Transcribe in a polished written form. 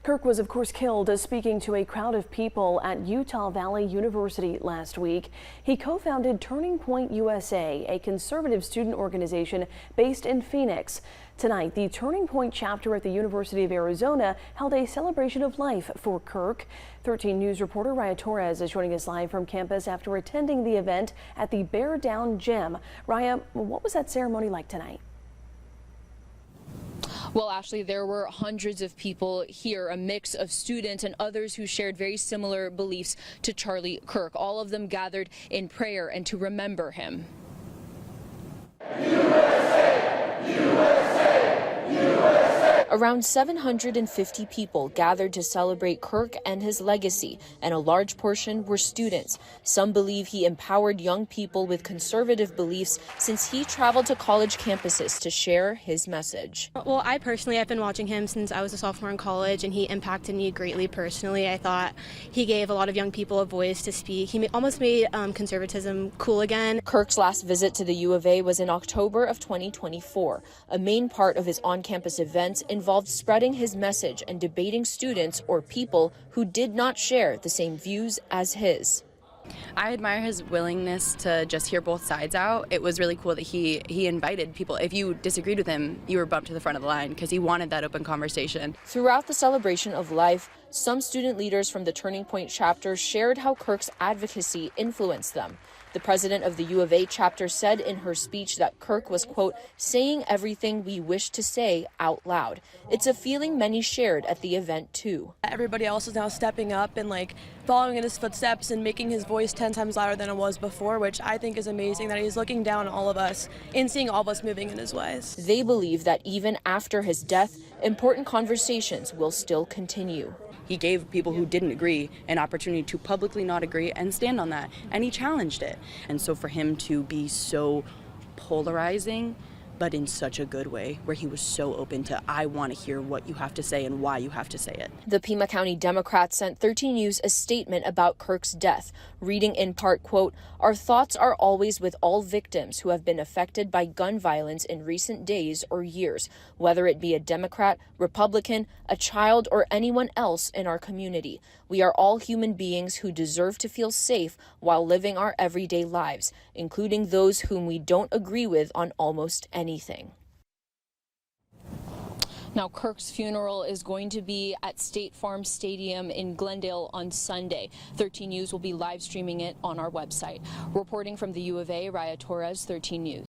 Kirk was, of course, killed speaking to a crowd of people at Utah Valley University last week. He co-founded Turning Point USA, a conservative student organization based in Phoenix. Tonight, the Turning Point chapter at the University of Arizona held a celebration of life for Kirk. 13 News reporter Raya Torres is joining us live from campus after attending the event at the Bear Down Gym. Raya, what was that ceremony like tonight? Well, Ashley, there were hundreds of people here, a mix of students and others who shared very similar beliefs to Charlie Kirk. All of them gathered in prayer and to remember him. USA, USA, USA. Around 750 people gathered to celebrate Kirk and his legacy, and a large portion were students. Some believe he empowered young people with conservative beliefs since he traveled to college campuses to share his message. Well, I personally have been watching him since I was a sophomore in college, and he impacted me greatly personally. I thought he gave a lot of young people a voice to speak. He almost made conservatism cool again. Kirk's last visit to the U of A was in October of 2024. A main part of his on-campus events involved spreading his message and debating students or people who did not share the same views as his. I admire his willingness to just hear both sides out. It was really cool that he invited people. If you disagreed with him, you were bumped to the front of the line because he wanted that open conversation. Throughout the celebration of life, some student leaders from the Turning Point chapter shared how Kirk's advocacy influenced them. The president of the U of A chapter said in her speech that Kirk was, quote, saying everything we wish to say out loud. It's a feeling many shared at the event, too. Everybody else is now stepping up and following in his footsteps and making his voice 10 times louder than it was before, which I think is amazing, that he's looking down on all of us and seeing all of us moving in his ways. They believe that even after his death, important conversations will still continue. He gave people who didn't agree an opportunity to publicly not agree and stand on that, and he challenged it. And so for him to be so polarizing, but in such a good way, where he was so open to, I want to hear what you have to say and why you have to say it. The Pima County Democrats sent 13 News a statement about Kirk's death, reading in part, quote, our thoughts are always with all victims who have been affected by gun violence in recent days or years, whether it be a Democrat, Republican, a child, or anyone else in our community. We are all human beings who deserve to feel safe while living our everyday lives, including those whom we don't agree with on almost anything. Now, Kirk's funeral is going to be at State Farm Stadium in Glendale on Sunday. 13 News will be live streaming it on our website. Reporting from the U of A, Raya Torres, 13 News.